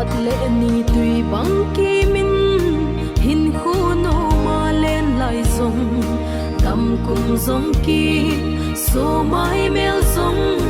at le ni tui bang ki min hin khu no ma len lai zong kam kum zong ki so mai mel zong